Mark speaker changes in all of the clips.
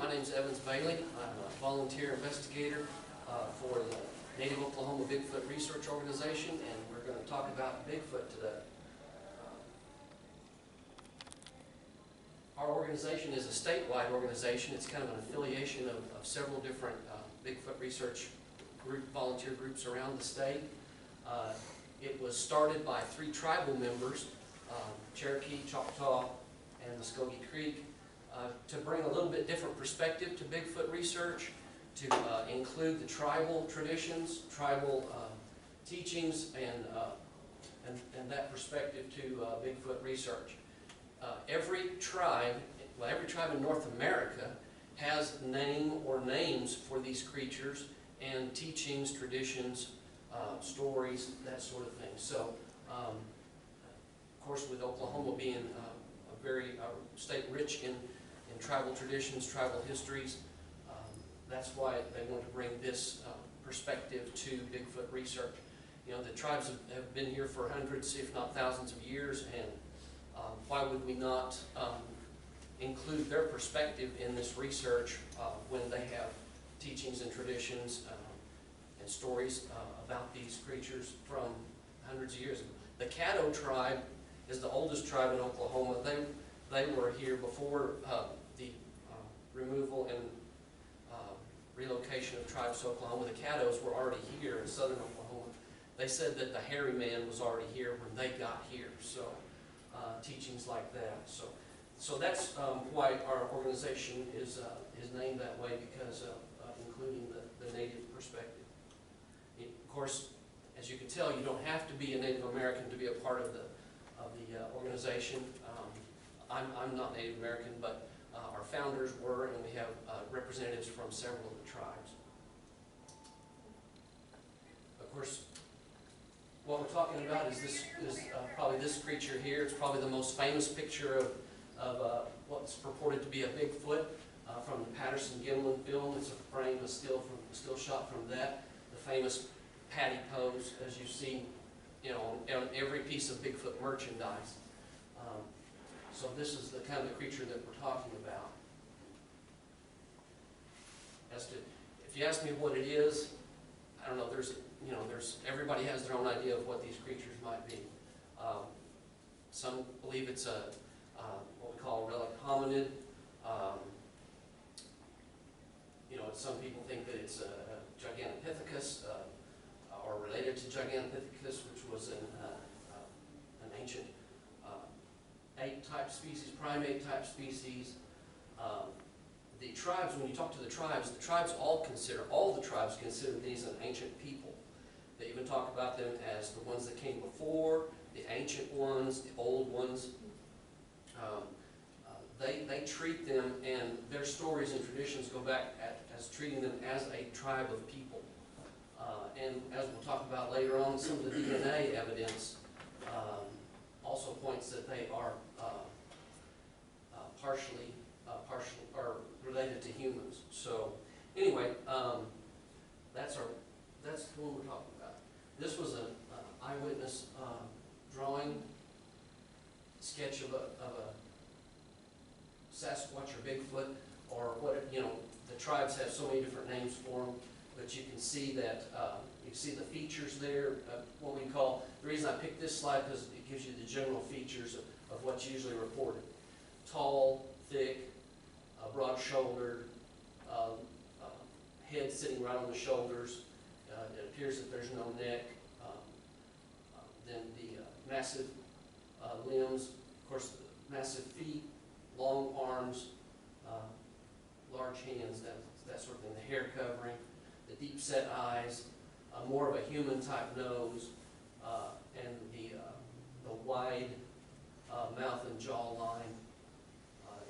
Speaker 1: My name is Evans Bailey. I'm a volunteer investigator for the Native Oklahoma Bigfoot Research Organization, and we're going to talk about Bigfoot today. Our organization is a statewide organization. It's kind of an affiliation of several different Bigfoot research volunteer groups around the state. It was started by 3 tribal members, Cherokee, Choctaw, and Muskogee Creek, to bring a little bit different perspective to Bigfoot research, to include the tribal traditions, tribal teachings, and that perspective to Bigfoot research. Every tribe in North America has name or names for these creatures and teachings, traditions, stories, that sort of thing. So, of course, with Oklahoma being a very state rich in tribal traditions, tribal histories, that's why they want to bring this perspective to Bigfoot research. You know, the tribes have been here for hundreds, if not thousands of years, and why would we not include their perspective in this research when they have teachings and traditions and stories about these creatures from hundreds of years ago. The Caddo tribe is the oldest tribe in Oklahoma. They were here before the removal and relocation of tribes to Oklahoma. The Caddos were already here in southern Oklahoma. They said that the hairy man was already here when they got here. So teachings like that. So that's why our organization is named that way, because of including the Native perspective. Of course, as you can tell, you don't have to be a Native American to be a part of the organization. I'm not Native American, but our founders were, and we have representatives from several of the tribes. Of course, what we're talking about is probably this creature here. It's probably the most famous picture of what's purported to be a Bigfoot from the Patterson-Gimlin film. It's a frame, a still shot from that. The famous patty pose, as you see, you know, on every piece of Bigfoot merchandise. So this is the kind of creature that we're talking about. If you ask me what it is, I don't know. Everybody has their own idea of what these creatures might be. Some believe it's what we call a relic hominid. Some people think that it's a Gigantopithecus, or related to Gigantopithecus, which was an ancient ape-type species, primate-type species. The tribes, when you talk to the tribes all the tribes consider these an ancient people. They even talk about them as the ones that came before, the ancient ones, the old ones. They treat them, and their stories and traditions go back as treating them as a tribe of people. And as we'll talk about later on, some of the DNA evidence also points that they are partially or related to humans. So anyway, that's the one we're talking about. This was an eyewitness drawing, sketch of a Sasquatch or Bigfoot, or the tribes have so many different names for them, but you can see that you see the features there. What we call, the reason I picked this slide because it gives you the general features of what's usually reported: tall, thick, broad-shouldered, head sitting right on the shoulders. It appears that there's no neck. Then the massive limbs, of course, the massive feet, long arms, large hands, that sort of thing. The hair covering, the deep-set eyes, more of a human-type nose, and the wide mouth and jawline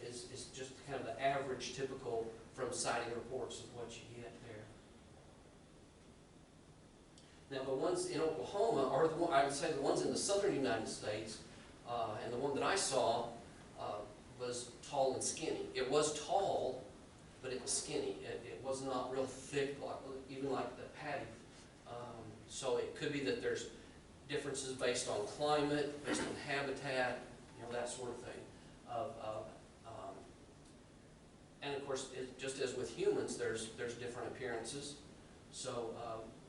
Speaker 1: is just kind of the average, typical from sighting reports of what you get there. Now, the ones in Oklahoma, or I would say the ones in the southern United States, and the one that I saw was tall and skinny. It was tall, but it was skinny. It was not real thick, even like the patty. So it could be that there's differences based on climate, based on habitat, that sort of thing. And of course, just as with humans, there's different appearances. So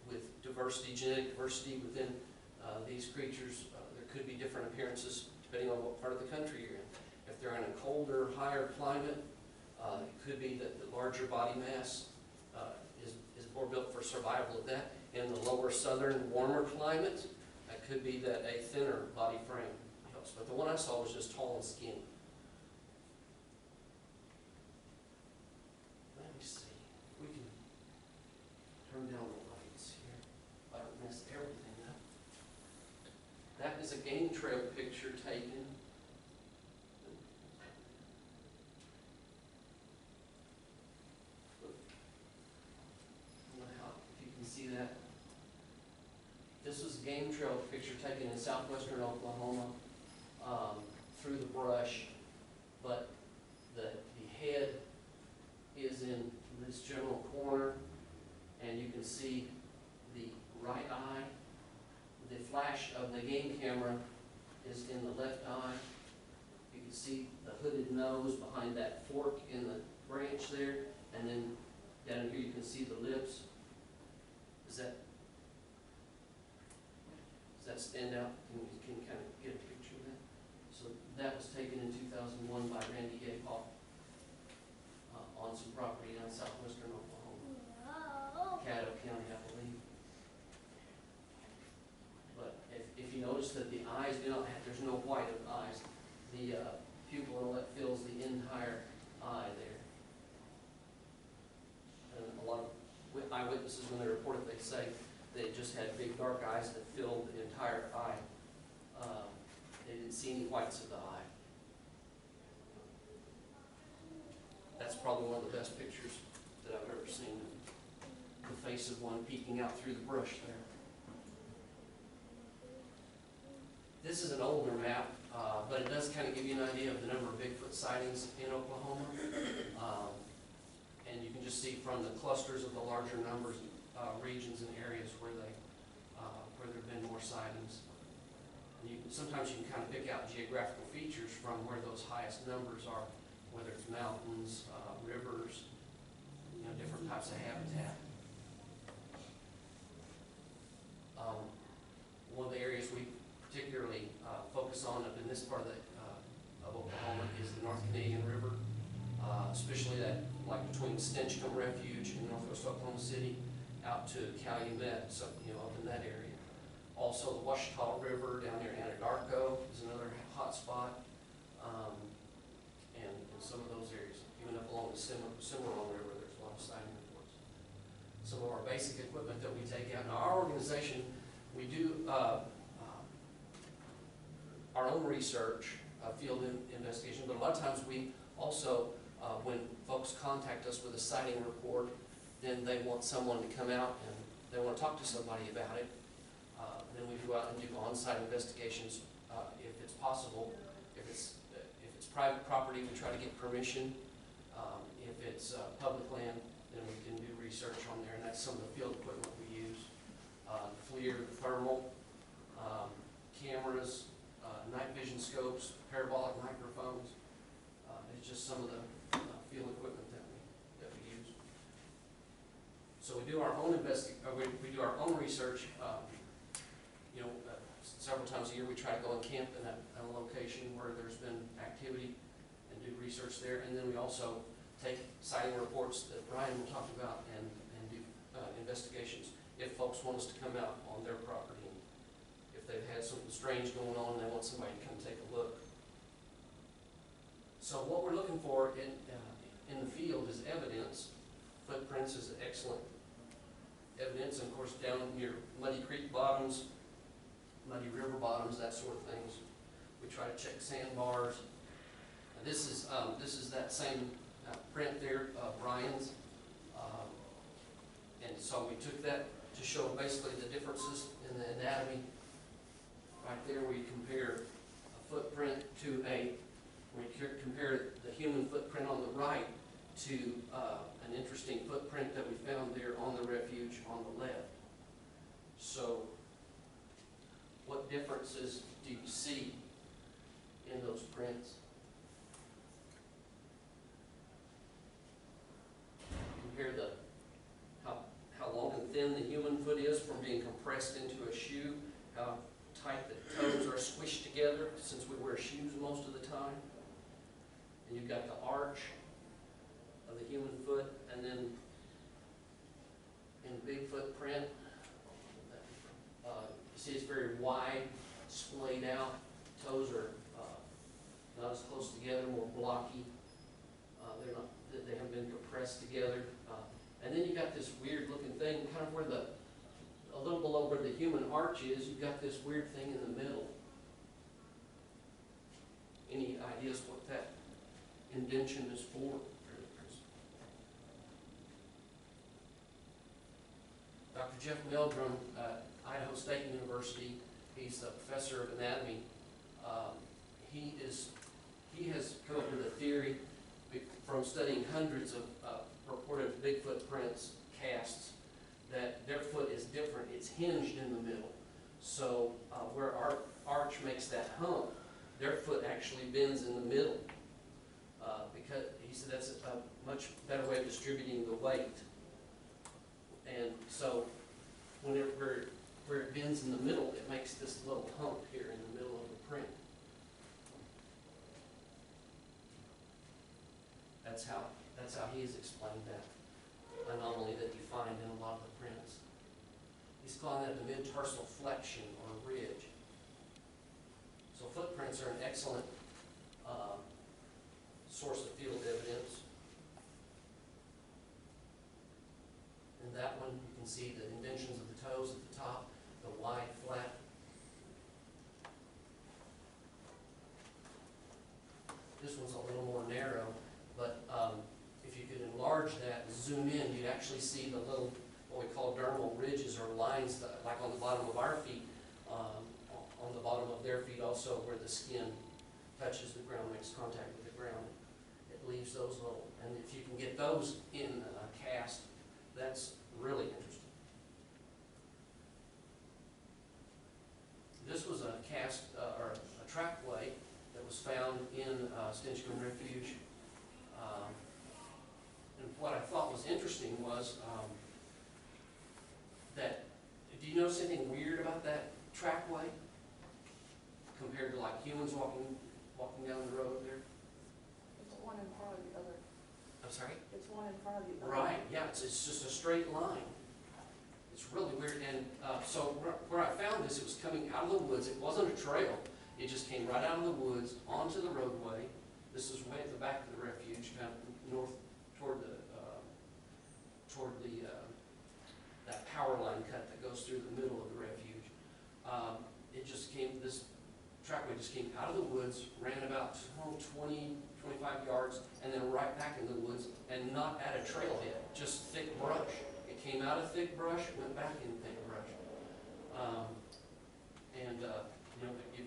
Speaker 1: with diversity, genetic diversity within these creatures, there could be different appearances depending on what part of the country you're in. If they're in a colder, higher climate, it could be that the larger body mass is more built for survival of that. In the lower southern, warmer climate, it could be that a thinner body frame helps. But the one I saw was just tall and skinny. Let me see. We can turn down the lights here. I don't mess everything up. That is a game trail picture taken. If you can see that. This was a game trail picture taken in southwestern Oklahoma through the brush, but the head is in this general corner, and you can see the right eye. The flash of the game camera is in the left eye. You can see the hooded nose behind that fork in the branch there, and then down here you can see the lips. Does that stand out? Can you kind of get a picture of that? So that was taken in 2001 by Randy Gapoff on some property down southwestern Oklahoma, Caddo County, I believe. But if you notice that the eyes do not have, there's no white of the eyes. The pupil inlet fills the entire eye there. And a lot of eyewitnesses, when they report it, they say they just had big dark eyes that filled the entire eye. They didn't see any whites of the eye. That's probably one of the best pictures that I've ever seen. The face of one peeking out through the brush there. This is an older map, but it does kind of give you an idea of the number of Bigfoot sightings in Oklahoma. And you can just see from the clusters of the larger numbers, regions and areas where there have been more sightings. And sometimes you can kind of pick out geographical features from where those highest numbers are, whether it's mountains, rivers, different types of habitat. One of the areas we particularly focus on up in this part of Oklahoma is the North Canadian River, especially that like between Stinchcomb Refuge in northwest Oklahoma City out to Calumet, so up in that area. Also the Washita River down near Anadarko is another hot spot, and in some of those areas, even up along the Cimarron River, there's a lot of sighting reports. Some of our basic equipment that we take out. Now our organization, we do our own research, field investigation, but a lot of times we also, when folks contact us with a sighting report, then they want someone to come out and they want to talk to somebody about it. Then we go out and do on-site investigations if it's possible. If it's private property, we try to get permission. If it's public land, then we can do research on there, and that's some of the field equipment we use. FLIR, thermal, cameras, night vision scopes, parabolic microphones. It's just some of the field equipment that we use. So we do our own we do our own research. Several times a year we try to go and camp in a location where there's been activity and do research there. And then we also take sighting reports that Brian will talk about and do investigations if folks want us to come out on their property. And if they've had something strange going on and they want somebody to come take a look. So what we're looking for in the field is evidence. Footprints is excellent evidence, and of course down near muddy creek bottoms, muddy river bottoms, that sort of things. We try to check sandbars. This is that same print there, Brian's, and so we took that to show basically the differences in the anatomy. Right there, we compare a footprint to we compare the human footprint on the right to an interesting footprint that we found there on the refuge on the left. So what differences do you see in those prints? compare how long and thin the human foot is from being compressed into a shoe, how tight the toes are squished together since we wear shoes most of the time. And you've got the arch of the human foot, and then in Bigfoot print, you see it's very wide, splayed out. Toes are not as close together, more blocky. They haven't been compressed together. And then you got this weird looking thing, kind of where a little below where the human arch is, you've got this weird thing in the middle. Any ideas what that indention is for? Dr. Jeff Meldrum at Idaho State University, he's a professor of anatomy. He has come up with a theory from studying hundreds of purported Bigfoot prints, casts, that their foot is different. It's hinged in the middle. So where our arch makes that hump, their foot actually bends in the middle. Because he said that's a much better way of distributing the weight. And so where it bends in the middle, it makes this little hump here in the middle of the print. That's how he has explained that anomaly that you find in a lot of the prints. He's calling that the mid-tarsal flexion or ridge. So footprints are an excellent source of field evidence. In that one, you can see the indentions of the toes at the top, the wide, flat. This one's a little more narrow, but if you could enlarge that and zoom in, you'd actually see the little, what we call dermal ridges or lines, that, like on the bottom of our feet, on the bottom of their feet also, where the skin touches the ground, makes contact with the ground. It leaves those little, and if you can get those in a cast, that's really interesting. This was a cast, or a trackway that was found in Stinchcombe Refuge. And what I thought was interesting was that, do you notice anything weird about that trackway compared to like humans walking down the road there?
Speaker 2: It's one in front of the other.
Speaker 1: I'm sorry?
Speaker 2: It's one in front of the other.
Speaker 1: Right, yeah, it's just a straight line. It's really weird. And so where I found this, it was coming out of the woods. It wasn't a trail. It just came right out of the woods onto the roadway. This is way at the back of the refuge, kind of north toward that power line cut that goes through the middle of the refuge. This trackway just came out of the woods, ran about 20, 25 yards, and then right back in the woods, and not at a trailhead, just thick brush. It came out of thick brush, went back in thick brush. You know, if you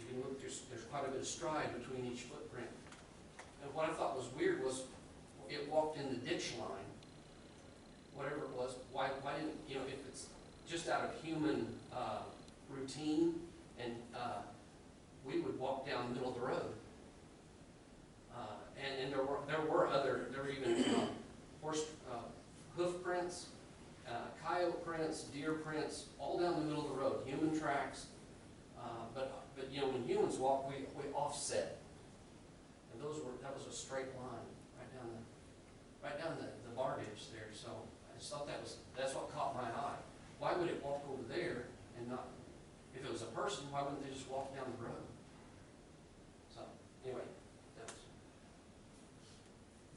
Speaker 1: can look, there's quite a bit of stride between each footprint. And what I thought was weird was it walked in the ditch line, whatever it was. Why didn't, you know, if it's just out of human routine, and we would walk down the middle of the road. And there were even horse hoof prints, coyote prints, deer prints, all down the middle of the road, human tracks. But you know, when humans walk, we offset, and that was a straight line right down the bar ditch there. So I just thought that's what caught my eye. Why would it walk over there and not? If it was a person, why wouldn't they just walk down the road? So anyway,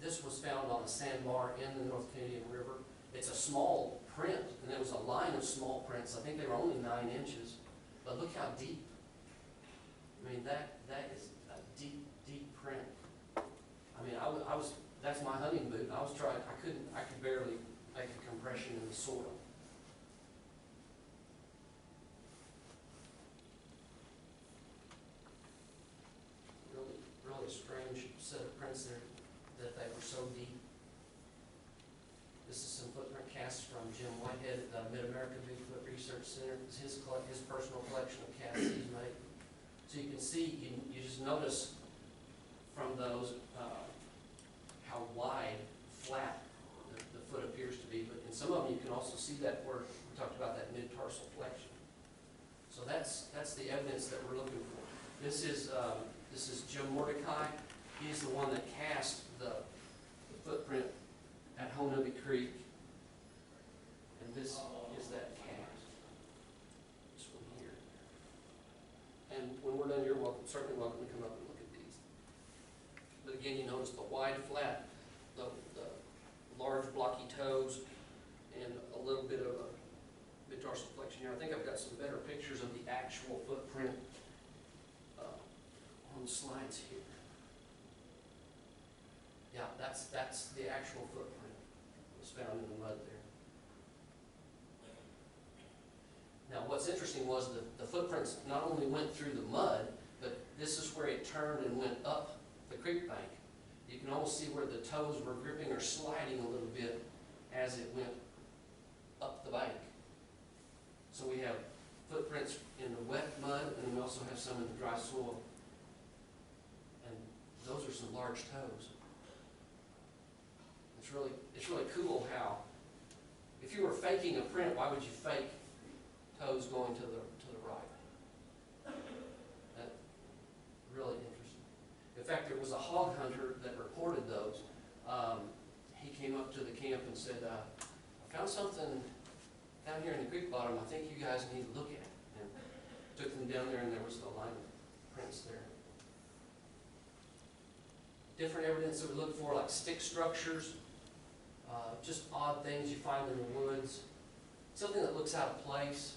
Speaker 1: this was found on a sandbar in the North Canadian River. It's a small print, and there was a line of small prints. I think they were only 9 inches, but look how deep. I mean, that is a deep, deep print. I mean, that's my hunting boot. I could barely make a compression in the soil. Really strange set of prints there, that they were so deep. This is some footprint casts from Jim Whitehead at the Mid-America Bigfoot Research Center. It's his personal collection of casts he's made. So you can see, you just notice from those how wide, flat can also see that where we talked about that mid-tarsal flexion. So that's the evidence that we're looking for. This is Jim Mordecai. He's the one that cast the footprint at Honaby Creek. And this is that cast. This one here. And when we're done, you're certainly welcome to come up and look at these. But again, you notice the wide flat, the large blocky toes, and a little bit of a mid-tarsal flexion here. I think I've got some better pictures of the actual footprint on the slides here. Yeah, that's the actual footprint that was found in the mud there. Now, what's interesting was the footprints not only went through the mud, but this is where it turned and went up the creek bank. You can almost see where the toes were gripping or sliding a little bit as it went up the bank. So we have footprints in the wet mud, and we also have some in the dry soil. And those are some large toes. It's really cool how, if you were faking a print, why would you fake toes going to the right? That really interesting. In fact, there was a hog hunter that reported those. He came up to the camp and said, I found something down here in the creek bottom I think you guys need to look at. And took them down there, and there was the line of prints there. Different evidence that we look for, like stick structures, just odd things you find in the woods, something that looks out of place.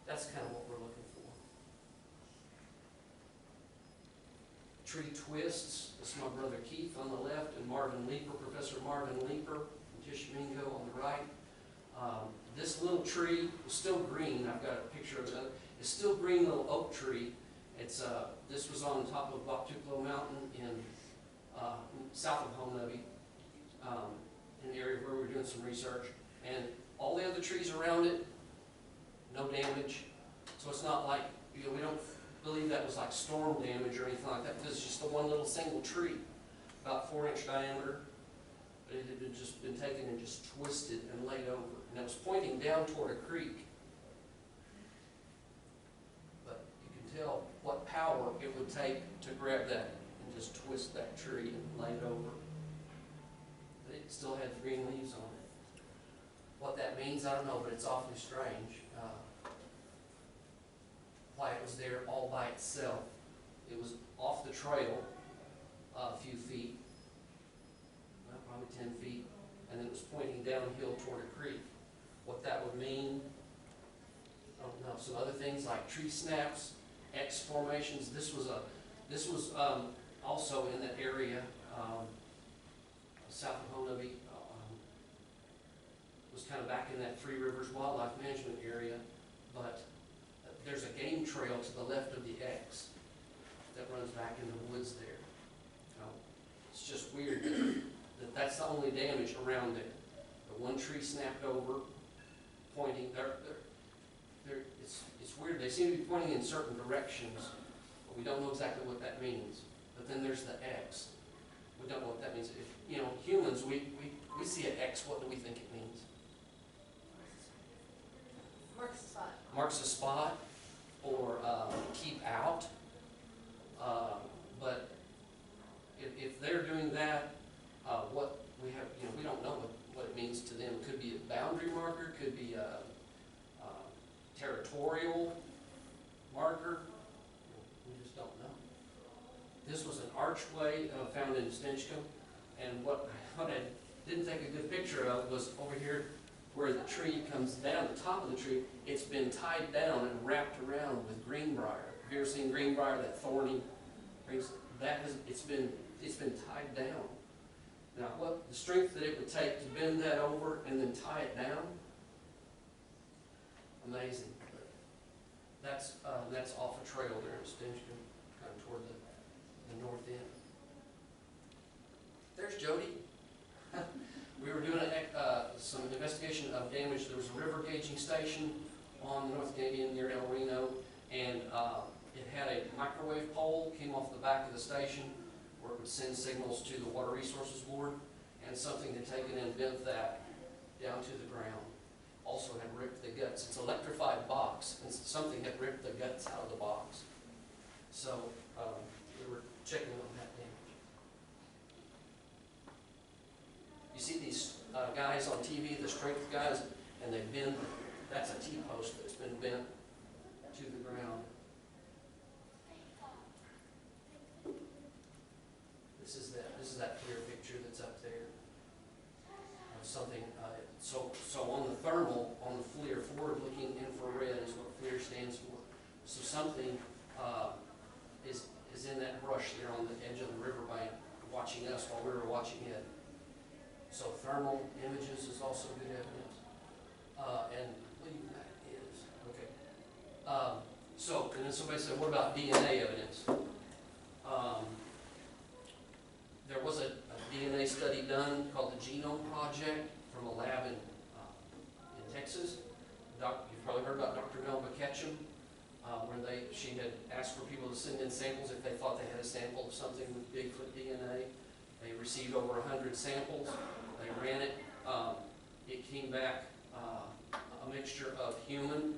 Speaker 1: That's kind of what we're looking for. Tree twists. This is my brother Keith on the left, and Marvin Leeper, Professor Marvin Leeper from Tishomingo on the right. This little tree is still green. I've got a picture of it. It's still green little oak tree. It's this was on top of Boctuplo Mountain in south of Honaby, in the area where we were doing some research. And all the other trees around it, no damage. So it's not like, we don't believe that was like storm damage or anything like that, because it's just the one little single tree, about 4-inch diameter. But it had just been taken and just twisted and laid over. And it was pointing down toward a creek. But you can tell what power it would take to grab that and just twist that tree and lay it over. But it still had the green leaves on it. What that means, I don't know, but it's awfully strange. Why it was there all by itself. It was off the trail a few feet, probably 10 feet, and then it was pointing downhill toward a creek. What that would mean, I don't know. Some other things like tree snaps, X formations. This was also in that area south of Honaby. Was kind of back in that Three Rivers Wildlife Management area, but there's a game trail to the left of the X that runs back in the woods there. It's just weird that that's the only damage around it. The one tree snapped over, pointing. It's weird. They seem to be pointing in certain directions, but we don't know exactly what that means. But then there's the X. We don't know what that means. If humans, we see an X. What do we think it means?
Speaker 2: Marks the spot.
Speaker 1: Marks a spot, or keep out. But if they're doing that, what we have, we don't know what it means to them. It could be a boundary marker, could be a territorial marker. We just don't know. This was an archway found in Stinchcomb, and what I didn't take a good picture of was over here where the tree comes down, the top of the tree. It's been tied down and wrapped around with greenbrier. Have you ever seen greenbrier, that thorny? It's been tied down. Now, what the strength that it would take to bend that over and then tie it down? Amazing. That's off a trail there in Stinchcomb, kind of toward the north end. There's Jody. We were doing some investigation of damage. There was a river gauging station on North Canadian near El Reno, and it had a microwave pole, came off the back of the station, where it would send signals to the Water Resources Board, and something had taken and bent that down to the ground. also had ripped the guts. It's an electrified box, and something had ripped the guts out of the box. So we were checking on that damage. You see these guys on TV, the strength guys, and they've been, that's a T-post that's been bent to the ground. This is that clear picture that's up there of something. So on the thermal, on the FLIR, forward-looking infrared is what FLIR stands for. So something is in that brush there on the edge of the riverbank, watching us while we were watching it. So thermal images is also good evidence. And I believe that is okay. So and then somebody said, what about DNA evidence? There was a DNA study done called the Genome Project from a lab in Texas. You've probably heard about Dr. Melba Ketchum, where she had asked for people to send in samples if they thought they had a sample of something with Bigfoot DNA. They received over 100 samples. They ran it. It came back a mixture of human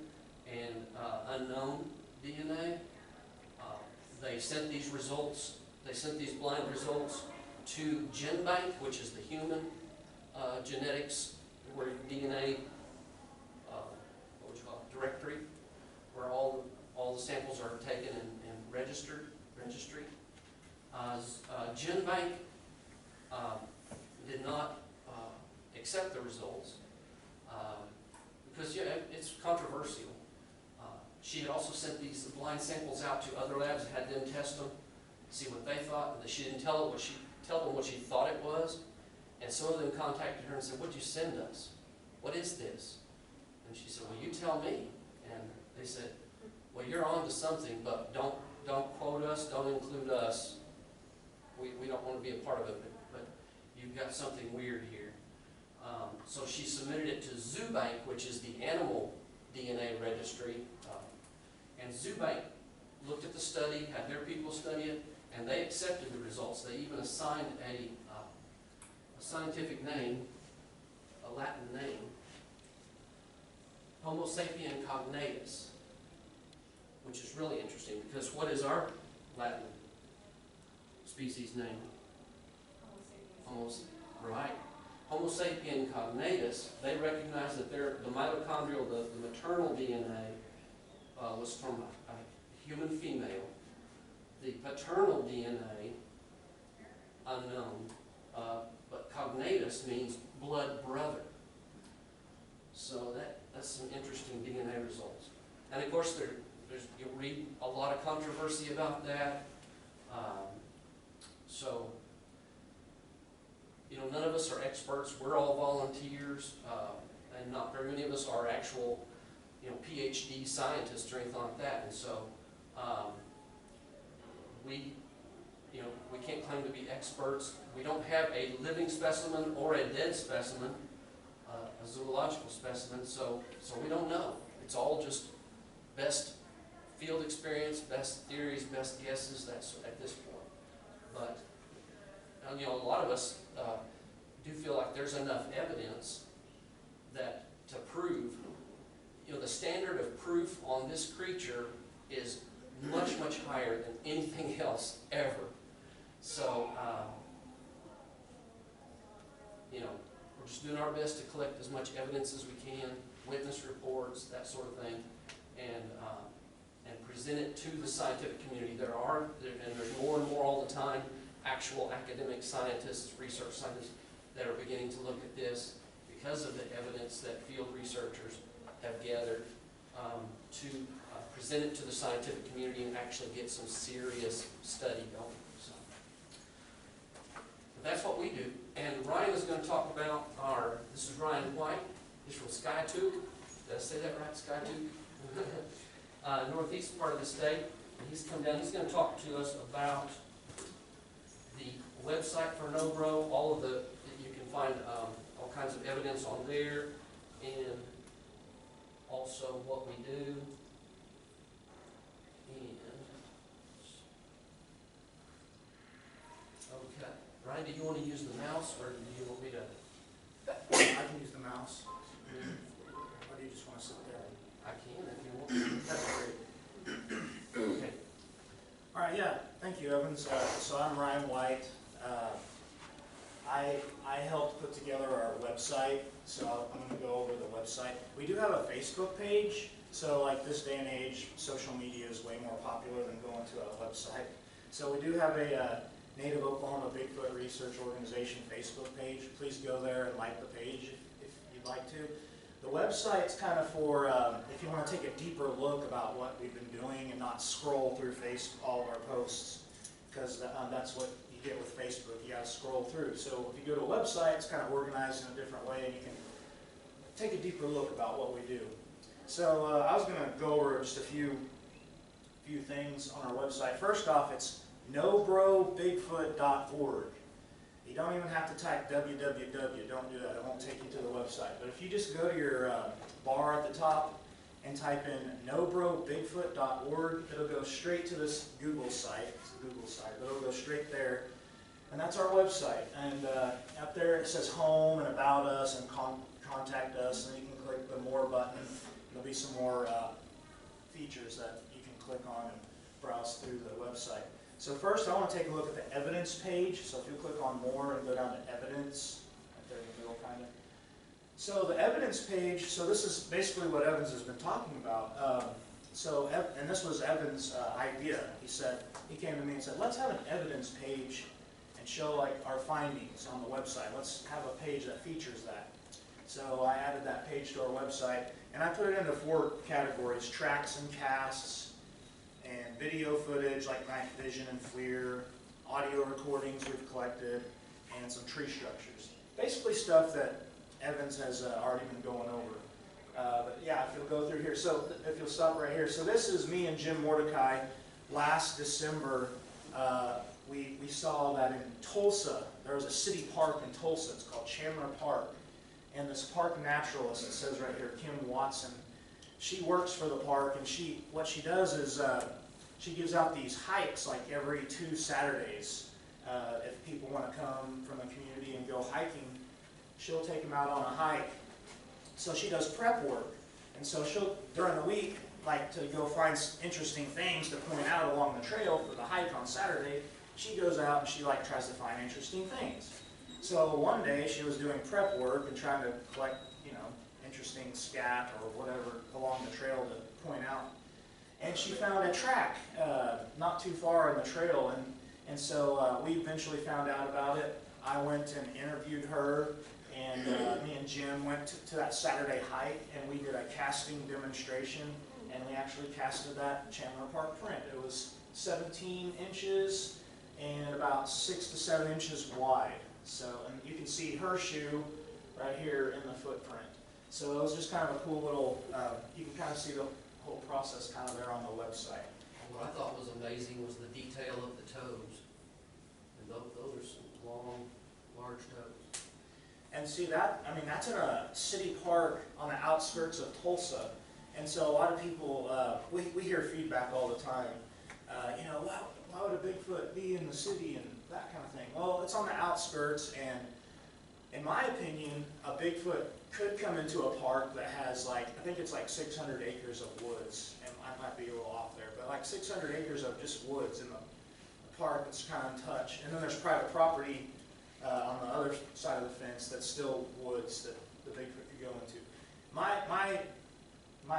Speaker 1: and unknown DNA. They sent these results. They sent these blind results to GenBank, which is the human genetics, where DNA, what would you call it, directory, where all the samples are taken and registry. GenBank did not accept the results because it's controversial. She had also sent these blind samples out to other labs and had them test them, see what they thought, and she didn't tell them what she thought it was. And some of them contacted her and said, "What'd you send us? What is this?" And she said, "Well, you tell me." And they said, "Well, you're on to something, but don't quote us, don't include us. We don't want to be a part of it, but you've got something weird here." So she submitted it to ZooBank, which is the animal DNA registry. And ZooBank looked at the study, had their people study it, and they accepted the results. They even assigned a scientific name, a Latin name, Homo sapien cognatus, which is really interesting because what is our Latin species name? Right. Homo sapien cognatus, they recognize that the mitochondrial, the maternal DNA was from a human female. The paternal DNA, unknown, but cognatus means blood brother. So that's some interesting DNA results. And of course, you'll read a lot of controversy about that. So, none of us are experts. We're all volunteers, and not very many of us are actual, PhD scientists or anything like that. And so, we can't claim to be experts. We don't have a living specimen or a dead specimen, a zoological specimen, so we don't know. It's all just best field experience, best theories, best guesses. That's at this point. But a lot of us do feel like there's enough evidence that to prove, the standard of proof on this creature is much, much higher than anything else ever. So, we're just doing our best to collect as much evidence as we can, witness reports, that sort of thing, and present it to the scientific community. There's more and more all the time, actual academic scientists, research scientists that are beginning to look at this because of the evidence that field researchers have gathered to present it to the scientific community and actually get some serious study going. So, but that's what we do. And Ryan is going to talk about this is Ryan White. He's from Skiatook. Did I say that right? Skiatook? Northeast part of the state. And he's come down. He's going to talk to us about the website for NOBRO, you can find all kinds of evidence on there, and also what we do. Okay. Ryan, do you want to use the mouse, or do you want me to?
Speaker 3: I can use the mouse. Yeah, thank you, Evans. So I'm Ryan White. I helped put together our website, so I'm going to go over the website. We do have a Facebook page, so like this day and age, social media is way more popular than going to a website. So we do have a Native Oklahoma Bigfoot Research Organization Facebook page. Please go there and like the page if you'd like to. The website's kind of for if you want to take a deeper look about what we've been doing and not scroll through all of our posts, because that's what you get with Facebook. You got to scroll through. So if you go to a website, it's kind of organized in a different way, and you can take a deeper look about what we do. So I was going to go over just a few things on our website. First off, it's NOBROBigfoot.org. You don't even have to type www, don't do that, it won't take you to the website. But if you just go to your bar at the top and type in NOBROBigfoot.org, it'll go straight to this Google site. It's a Google site, but it'll go straight there. And that's our website. And up there it says home and about us and contact us, and you can click the more button. There'll be some more features that you can click on and browse through the website. So first I want to take a look at the evidence page. So if you click on more and go down to evidence, right there in the middle kind of. So the evidence page, so this is basically what Evans has been talking about. And this was Evans' idea. He came to me and said, let's have an evidence page and show like our findings on the website. Let's have a page that features that. So I added that page to our website, and I put it into 4 categories: tracks and casts, and video footage like night vision and FLIR, audio recordings we've collected, and some tree structures. Basically stuff that Evans has already been going over. But yeah, if you'll go through here, so if you'll stop right here. So this is me and Jim Mordecai. Last December, we saw that in Tulsa, there was a city park in Tulsa. It's called Chandler Park. And this park naturalist, it says right here, Kim Watson, she works for the park, and what she does is she gives out these hikes like every 2 Saturdays. If people want to come from the community and go hiking, she'll take them out on a hike. So she does prep work, and so she'll, during the week, like to go find interesting things to point out along the trail for the hike on Saturday, she goes out and she like tries to find interesting things. So one day she was doing prep work and trying to collect, interesting scat or whatever along the trail to point out. And she found a track not too far in the trail, and so we eventually found out about it. I went and interviewed her, and me and Jim went to that Saturday hike, and we did a casting demonstration, and we actually casted that Chandler Park print. It was 17 inches and about 6 to 7 inches wide. So, and you can see her shoe right here in the footprint. So it was just kind of a cool little, you can kind of see the whole process kind of there on the website.
Speaker 1: What I thought was amazing was the detail of the toes. And those are some long, large toes.
Speaker 3: And see that, that's in a city park on the outskirts of Tulsa. And so a lot of people, we hear feedback all the time. Why would a Bigfoot be in the city and that kind of thing? Well, it's on the outskirts, and in my opinion, a Bigfoot could come into a park that has I think it's like 600 acres of woods, and I might be a little off there, but like 600 acres of just woods in the park that's kind of untouched. And then there's private property on the other side of the fence that's still woods that the Bigfoot could go into. My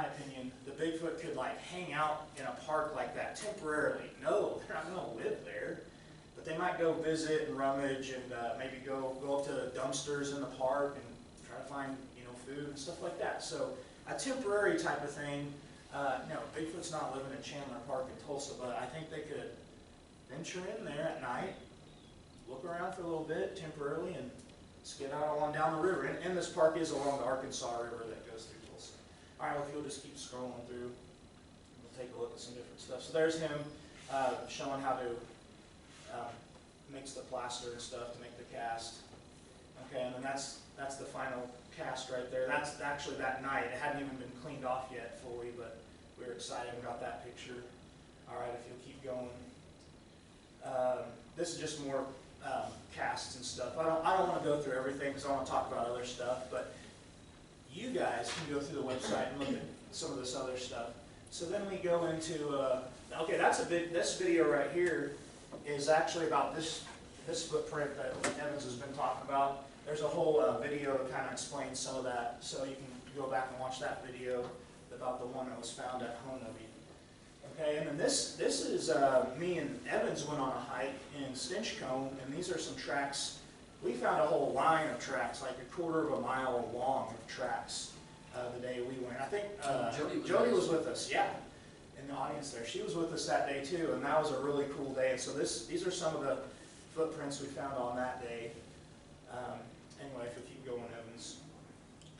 Speaker 3: opinion, the Bigfoot could hang out in a park like that temporarily. No, they're not going to live there, but they might go visit and rummage and maybe go up to the dumpsters in the park and try to find food and stuff like that. So a temporary type of thing. No, Bigfoot's not living in Chandler Park in Tulsa, but I think they could venture in there at night, look around for a little bit temporarily, and skid out along down the river. And this park is along the Arkansas River that goes through Tulsa. All right, well, if you'll just keep scrolling through, we'll take a look at some different stuff. So there's him showing how to mix the plaster and stuff to make the cast. Okay, and then that's the final cast right there. That's actually that night. It hadn't even been cleaned off yet fully, but we were excited about that picture. All right, if you'll keep going. This is just more casts and stuff. I don't want to go through everything because I want to talk about other stuff, but you guys can go through the website and look at some of this other stuff. So then we go into, okay, this video right here is actually about this footprint that Evans has been talking about. There's a whole video that kind of explains some of that, so you can go back and watch that video about the one that was found at Honobi. Okay, and then this is, me and Evans went on a hike in Stinchcombe, and these are some tracks. We found a whole line of tracks, like a quarter of a mile long of tracks the day we went. I think Jody was with us, yeah, in the audience there. She was with us that day too, and that was a really cool day. And so these are some of the footprints we found on that day. Anyway, if you keep going, Evans.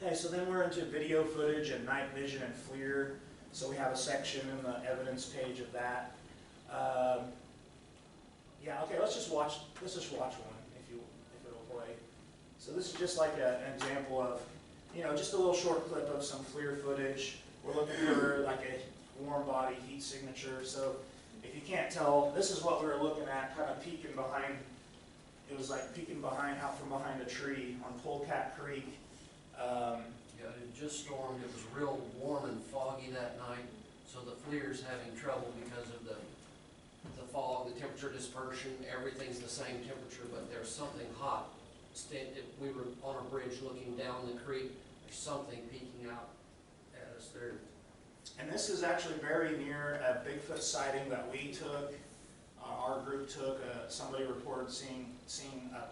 Speaker 3: Okay, so then we're into video footage and night vision and FLIR. So we have a section in the evidence page of that. Yeah, okay, let's just watch one if it'll play. So this is just like an example of, just a little short clip of some FLIR footage. We're looking for like a warm body heat signature. So if you can't tell, this is what we were looking at, kind of peeking behind. It was like peeking out from behind a tree on Polecat Creek.
Speaker 1: Yeah, it just stormed. It was real warm and foggy that night, so the FLIR's having trouble because of the fog, the temperature dispersion. Everything's the same temperature, but there's something hot. We were on a bridge looking down the creek. There's something peeking out at us there.
Speaker 3: And this is actually very near a Bigfoot sighting that we took. Our group took. Somebody reported seeing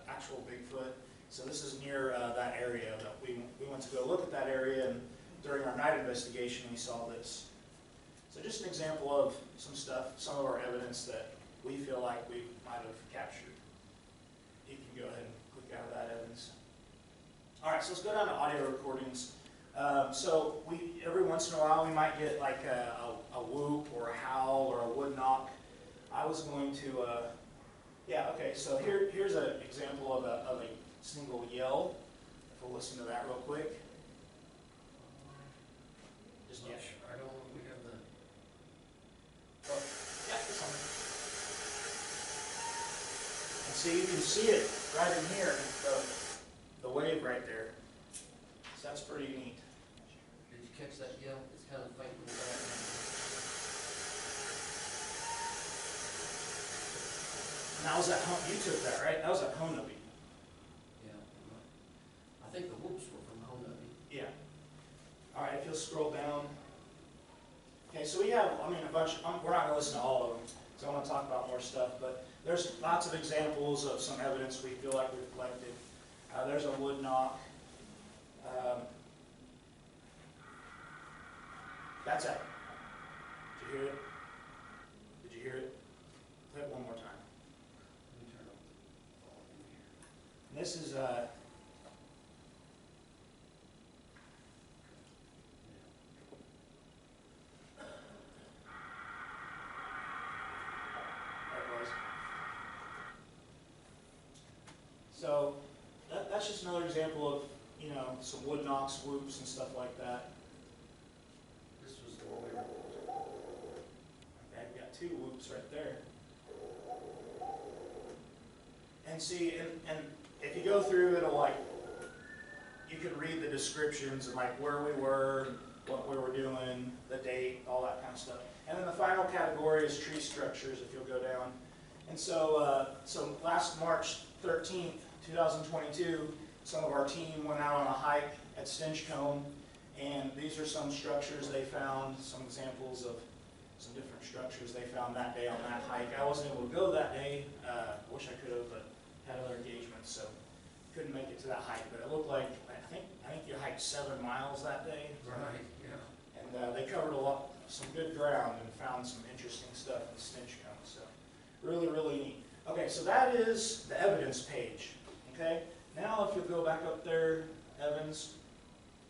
Speaker 3: actual Bigfoot. So this is near that area that we went to go look at that area, and during our night investigation we saw this. So just an example of some stuff, some of our evidence that we feel like we might have captured. You can go ahead and click out of that, Evans. All right, so let's go down to audio recordings. So every once in a while we might get like a whoop or a howl or a wood knock. I was going to, okay, so here's an example of a single yell. If we'll listen to that real quick. Just
Speaker 1: Yeah, I don't know if we have the.
Speaker 3: Oh, yeah, it's on. And see, you can see it right in here, the wave right there. So that's pretty neat.
Speaker 1: Did you catch that yell? It's kind of faint in the background.
Speaker 3: And that was at home. You took that, right? That was at Honobi.
Speaker 1: Yeah. I think the whoops were from Honobi.
Speaker 3: Yeah. All right, if you'll scroll down. Okay, so we have, a bunch, we're not going to listen to all of them, so I want to talk about more stuff, but there's lots of examples of some evidence we feel like we've collected. There's a wood knock. That's it. Did you hear it? Did you hear it? Play it one more time.
Speaker 1: Let me turn up the volume here.
Speaker 3: And this is, so that's just another example of, some wood knocks, whoops, and stuff like that.
Speaker 1: This was the one we were.
Speaker 3: Okay, we got two whoops right there. And see, and if you go through, it'll you can read the descriptions and where we were, what we were doing, the date, all that kind of stuff. And then the final category is tree structures, if you'll go down. And so, last March 13th, 2022, some of our team went out on a hike at Stinchcombe, and these are some structures they found, some examples of some different structures they found that day on that hike. I wasn't able to go that day. Wish I could have, but had other engagements, so couldn't make it to that hike. But it looked like, I think you hiked 7 miles that day.
Speaker 1: Right, yeah.
Speaker 3: And they covered some good ground and found some interesting stuff in Stinchcombe. So really, really neat. Okay, so that is the evidence page. Okay, now if you'll go back up there, Evans,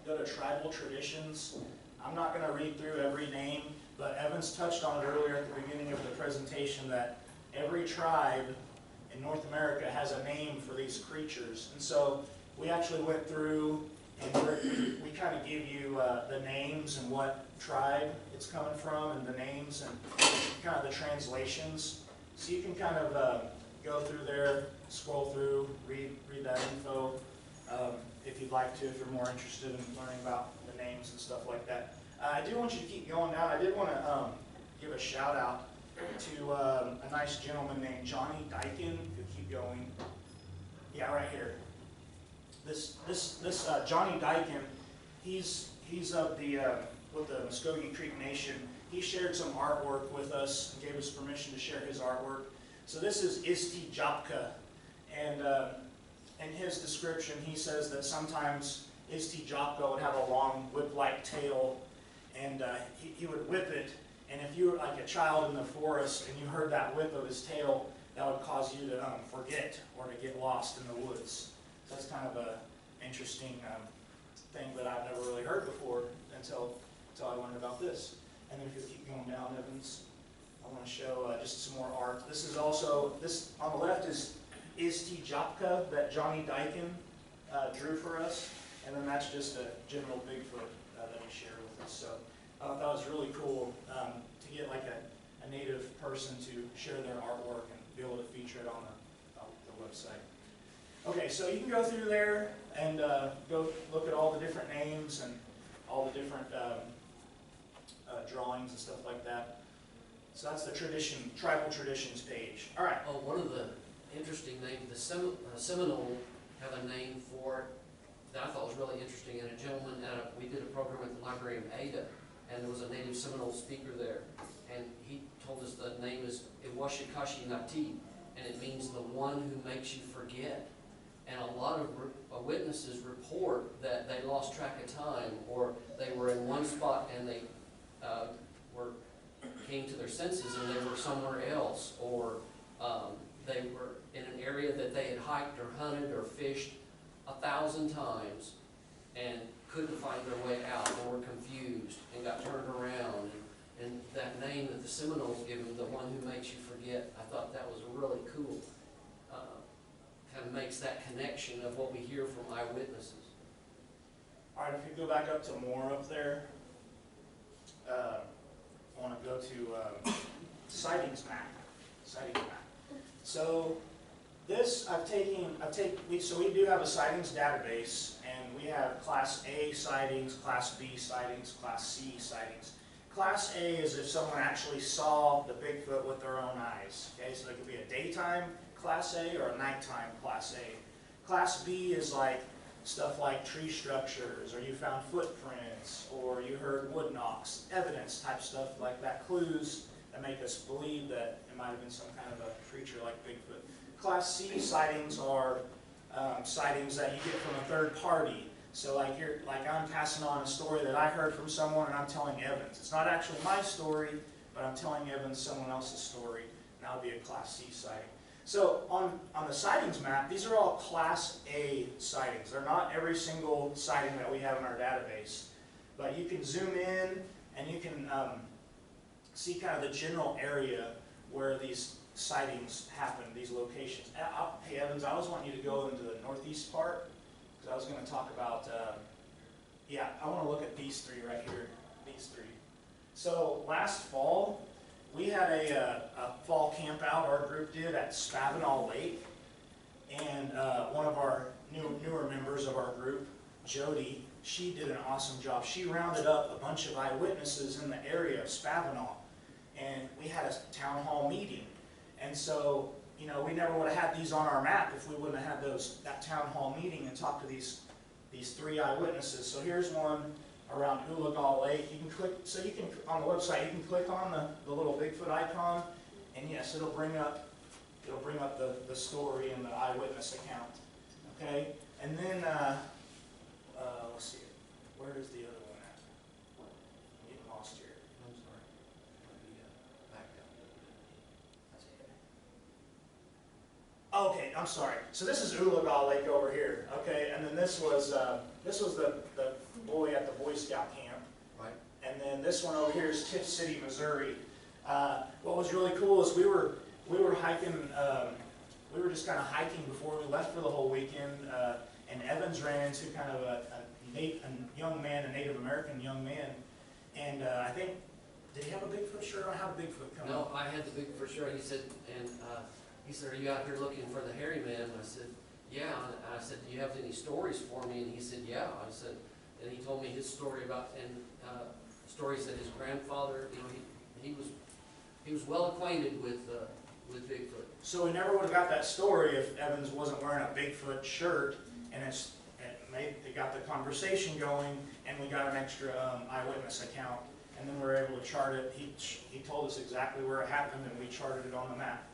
Speaker 3: go to tribal traditions. I'm not going to read through every name, but Evans touched on it earlier at the beginning of the presentation that every tribe in North America has a name for these creatures. And so we actually went through and we kind of give you the names and what tribe it's coming from and the names and kind of the translations. So you can kind of go through there, scroll through, read that info if you'd like to, if you're more interested in learning about the names and stuff like that. I do want you to keep going down. I did want to give a shout out to a nice gentleman named Johnny Dykin. If you keep going. Yeah, right here. This Johnny Dykin, he's of the with the Muskogee Creek Nation. He shared some artwork with us and gave us permission to share his artwork. So this is Isti Japka, and in his description he says that sometimes Isti Japka would have a long whip-like tail, and he would whip it, and if you were like a child in the forest and you heard that whip of his tail, that would cause you to forget or to get lost in the woods. So that's kind of a interesting thing that I've never really heard before until I learned about this. And then if you keep going down, Evans, I want to show just some more art. This is also, this on the left is Isti Japka that Johnny Dykin drew for us. And then that's just a general Bigfoot that he shared with us. So I thought that was really cool to get like a native person to share their artwork and be able to feature it on the website. Okay, so you can go through there and go look at all the different names and all the different drawings and stuff like that. So that's the tribal traditions page. All right.
Speaker 1: Oh, one of the interesting names, the Seminole have a name for that I thought was really interesting. And a gentleman, we did a program at the Library of Ada, and there was a native Seminole speaker there. And he told us the name is Iwashikashi Nati, and it means the one who makes you forget. And a lot of witnesses report that they lost track of time, or they were in one spot and they came to their senses and they were somewhere else, or they were in an area that they had hiked or hunted or fished 1,000 times and couldn't find their way out, and were confused and got turned around. And that name that the Seminoles give them, the one who makes you forget, I thought that was really cool. Kind of makes that connection of what we hear from eyewitnesses.
Speaker 3: All right, if you go back up to more up there, I want to go to sightings map. Sightings map. So this so we do have a sightings database, and we have Class A sightings, Class B sightings, Class C sightings. Class A is if someone actually saw the Bigfoot with their own eyes. Okay, so it could be a daytime Class A or a nighttime Class A. Class B is like stuff like tree structures, or you found footprints, or you heard wood knocks, evidence type stuff like that, clues that make us believe that it might have been some kind of a creature like Bigfoot. Class C sightings are sightings that you get from a third party. So like I'm passing on a story that I heard from someone, and I'm telling Evans. It's not actually my story, but I'm telling Evans someone else's story, and that would be a Class C sighting. So on the sightings map, these are all Class A sightings. They're not every single sighting that we have in our database. But you can zoom in and you can see kind of the general area where these sightings happen, these locations. Hey Evans, I always want you to go into the northeast part, because I was going to talk about, I want to look at these three right here, these three. So last fall, we had a fall camp out, our group did, at Spavinaw Lake, and one of our newer members of our group, Jody, she did an awesome job. She rounded up a bunch of eyewitnesses in the area of Spavinaw, and we had a town hall meeting. And so, you know, we never would have had these on our map if we wouldn't have had that town hall meeting and talked to these three eyewitnesses. So here's one around Oologah Lake. You can click, so you can, on the website, you can click on the little Bigfoot icon, and yes, it'll bring up the story and the eyewitness account. Okay, and then let's see, where is the other one at? I'm getting lost here.
Speaker 1: I'm sorry. Back up.
Speaker 3: Okay, I'm sorry. So this is Oologah Lake over here. Okay, and then this was the boy at the Boy Scout camp.
Speaker 1: Right.
Speaker 3: And then this one over here is Tiff City, Missouri. What was really cool is we were hiking. We were just kind of hiking before we left for the whole weekend. And Evans ran into kind of a young man, a Native American young man. And I think, did he have a Bigfoot shirt on? How did Bigfoot come?
Speaker 1: No, I had the Bigfoot shirt. He said, he said, "Are you out here looking for the hairy man?" And I said, "Yeah." And I said, "Do you have any stories for me?" And he said, "Yeah." I said, and he told me his story about, and stories that his grandfather, you know, he was well acquainted with Bigfoot.
Speaker 3: So we never would have got that story if Evans wasn't wearing a Bigfoot shirt, and it got the conversation going, and we got an extra eyewitness account, and then we were able to chart it. He told us exactly where it happened, and we charted it on the map.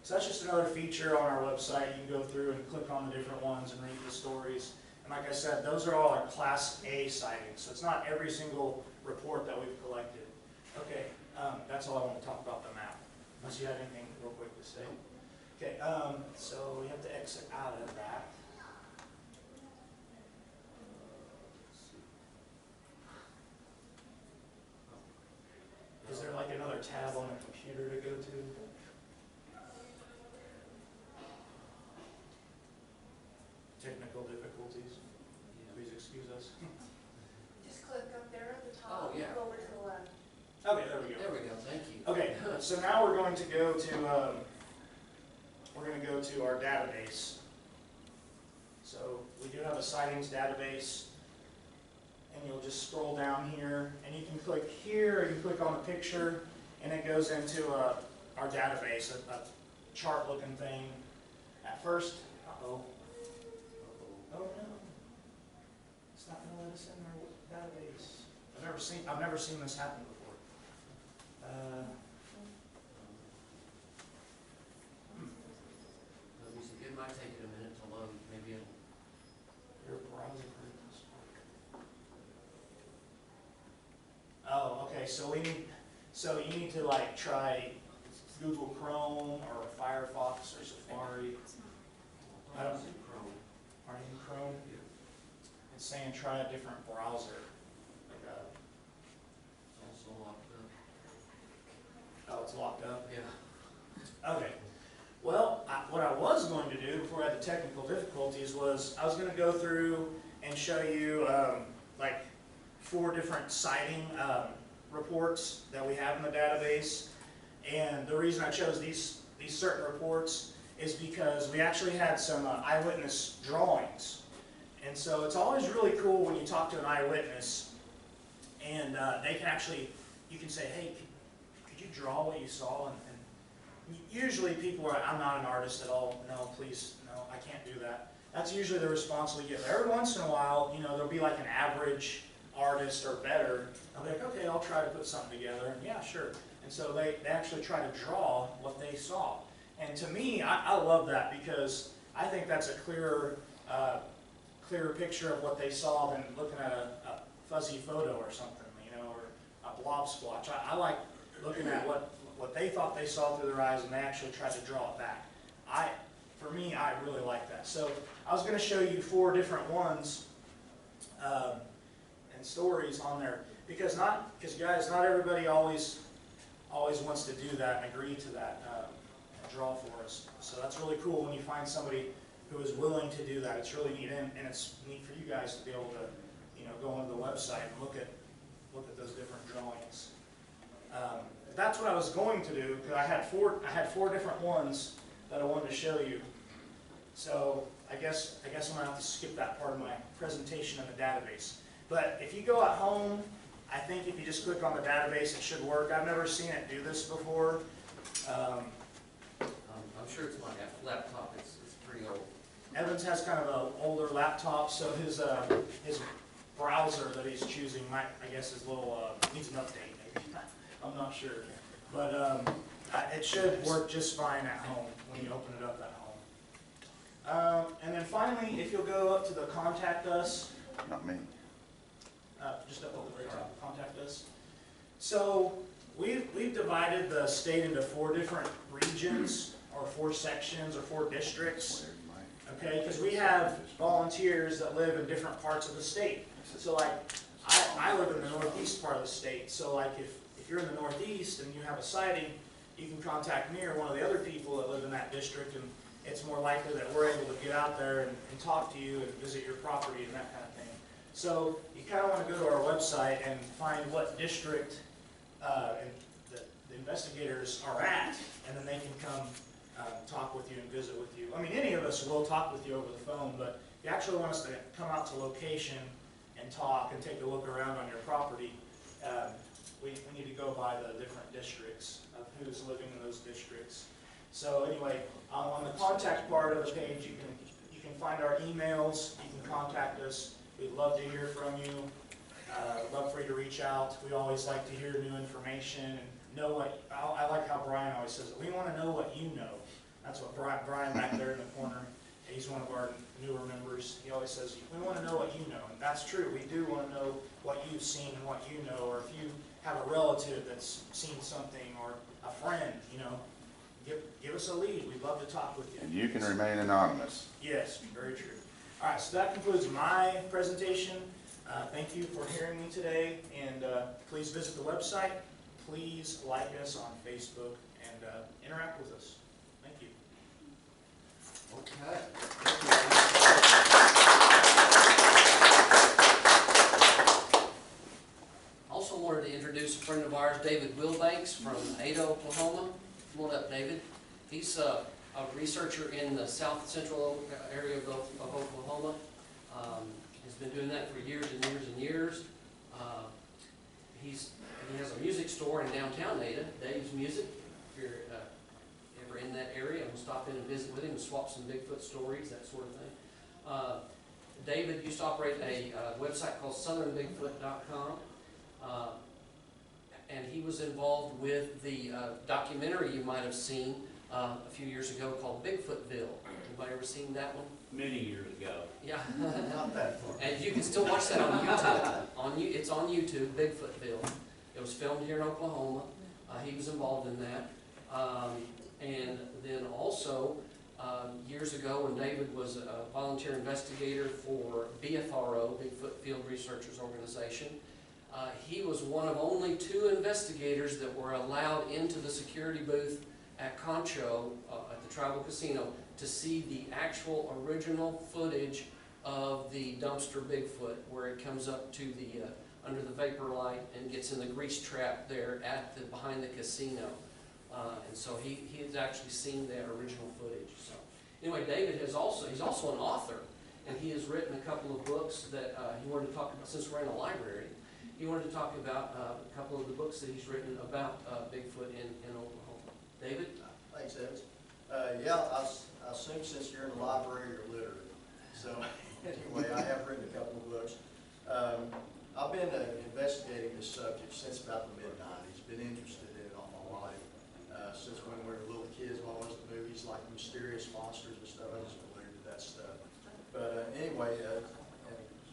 Speaker 3: So that's just another feature on our website. You can go through and click on the different ones and read the stories. And like I said, those are all our Class A sightings, so it's not every single report that we've collected. Okay, that's all I want to talk about the map, unless you had anything real quick to say. Okay, so we have to exit out of that. Is there like another tab on the computer to go to? Technical difficulties. Please excuse us.
Speaker 2: Just click up there at the top.
Speaker 1: Oh, yeah.
Speaker 2: Go over to the left.
Speaker 3: Okay, there we go.
Speaker 1: There we go, thank you.
Speaker 3: Okay, so now we're going to go to our database. So we do have a sightings database, and you'll just scroll down here, and you can click here, or you can click on the picture, and it goes into our database, a chart-looking thing. At first, oh no, it's not going to let us in our database. I've never seen this happen before.
Speaker 1: Let me see, it might take it a minute to load, maybe it'll.
Speaker 3: Your browser versions. Oh, okay. So you need to like try Google Chrome or Firefox or Safari. I don't
Speaker 1: see Chrome.
Speaker 3: Are you in Chrome? It's saying try a different browser. Like
Speaker 1: It's also locked up.
Speaker 3: oh, it's locked up.
Speaker 1: Yeah.
Speaker 3: Okay. Well, what I was going to do before I had the technical difficulties was I was going to go through and show you like 4 different sighting reports that we have in the database. And the reason I chose these certain reports is because we actually had some eyewitness drawings. And so it's always really cool when you talk to an eyewitness and they can actually, you can say, hey, could you draw what you saw? And usually people are, I'm not an artist at all. No, please, no, I can't do that. That's usually the response we get. Every once in a while, you know, there'll be like an average artist or better. I'll be like, okay, I'll try to put something together. And yeah, sure. And so they actually try to draw what they saw. And to me, I love that because I think that's a clearer picture of what they saw than looking at a fuzzy photo or something, you know, or a blob splotch. I like looking at what they thought they saw through their eyes and they actually tried to draw it back. For me, I really like that. So I was going to show you 4 different ones and stories on there because guys, not everybody always wants to do that and agree to that draw for us. So that's really cool when you find somebody who is willing to do that. It's really neat, and it's neat for you guys to be able to, you know, go onto the website and look at those different drawings. That's what I was going to do because I had 4 different ones that I wanted to show you. So I guess I'm gonna have to skip that part of my presentation in the database. But if you go at home, I think if you just click on the database, it should work. I've never seen it do this before.
Speaker 1: I'm sure it's my laptop. It's pretty old.
Speaker 3: Evans has kind of an older laptop, so his browser that he's choosing might, I guess, is a little needs an update. Maybe I'm not sure, but it should work just fine at home when you open it up at home. And then finally, if you'll go up to the contact us.
Speaker 4: Not me.
Speaker 3: Just up at the very top, contact us. So we've divided the state into 4 different regions, or 4 sections, or 4 districts. Okay, because we have volunteers that live in different parts of the state. So like, I live in the northeast part of the state. So like, if you're in the northeast and you have a sighting, you can contact me or one of the other people that live in that district, and it's more likely that we're able to get out there and talk to you and visit your property and that kind of thing. So you kind of want to go to our website and find what district the investigators are at, and then they can come talk with you and visit with you. I mean, any of us will talk with you over the phone, but if you actually want us to come out to location and talk and take a look around on your property, we need to go by the different districts of who's living in those districts. So anyway, on the contact part of the page, you can find our emails, you can contact us. We'd love to hear from you. Love for you to reach out. We always like to hear new information and know what, I like how Brian always says, we want to know what you know. That's what Brian back there in the corner, he's one of our newer members. He always says, we want to know what you know. And that's true. We do want to know what you've seen and what you know, or if you have a relative that's seen something, or a friend, you know, give us a lead. We'd love to talk with you.
Speaker 4: And you can remain anonymous.
Speaker 3: Yes, very true. All right, so that concludes my presentation. Thank you for hearing me today, and please visit the website. Please like us on Facebook and interact with us. Thank you.
Speaker 1: Okay. Also wanted to introduce a friend of ours, David Wilbanks from Ada, Oklahoma. Come on up, David. He's a researcher in the south central area of Oklahoma. He's been doing that for years and years and years. He has a music store in downtown Ada, Dave's Music. If you're ever in that area, I'm going to stop in and visit with him and swap some Bigfoot stories, that sort of thing. David used to operate a website called southernbigfoot.com. And he was involved with the documentary you might have seen a few years ago called Bigfootville. Anybody ever seen that one?
Speaker 5: Many years ago.
Speaker 1: Yeah.
Speaker 5: Not that far.
Speaker 1: And you can still watch that on YouTube. It's on YouTube, Bigfootville. It was filmed here in Oklahoma. He was involved in that. And then also, years ago when David was a volunteer investigator for BFRO, Bigfoot Field Researchers Organization, he was one of only 2 investigators that were allowed into the security booth at Concho, at the tribal casino, to see the actual original footage of the dumpster Bigfoot, where it comes up to the under the vapor light and gets in the grease trap there at behind the casino. And so he has actually seen that original footage. So anyway, David he's also an author, and he has written a couple of books that he wanted to talk about. Since we're in a library, he wanted to talk about a couple of the books that he's written about Bigfoot in Oklahoma. David?
Speaker 6: Thanks, Evans. Yeah, I assume since you're in the library, you're literate. So anyway, I have written a couple of books. I've been investigating this subject since about the mid-90s. Been interested in it all my life. Since when we were little kids, when I was in movies like Mysterious Monsters and stuff, I just believed in that stuff. But anyway,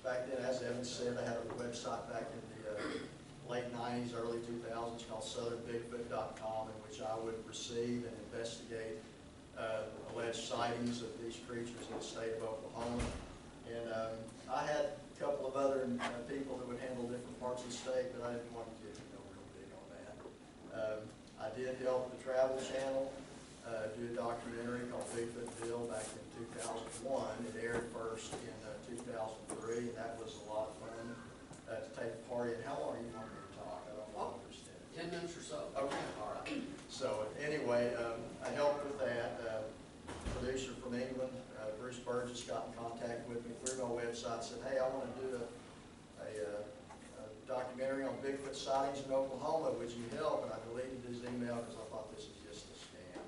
Speaker 6: back then, as Evans said, I had a website back in the late 90s, early 2000s called southernbigfoot.com, in which I would receive and investigate alleged sightings of these creatures in the state of Oklahoma. And I had a couple of other people that would handle different parts of the state, but I didn't want to get real big on that. I did help the Travel Channel do a documentary called Bigfootville back in 2001. It aired first in 2003, and that was a lot of fun to take part in. How long are you want me to talk? I don't understand.
Speaker 1: 10 minutes or so.
Speaker 6: Okay, all right. So anyway, I helped with that. Producer from England, Bruce Burgess, got in contact with me through my website, said, hey, I want to do a documentary on Bigfoot sightings in Oklahoma. Would you help? And I deleted his email because I thought this is just a scam,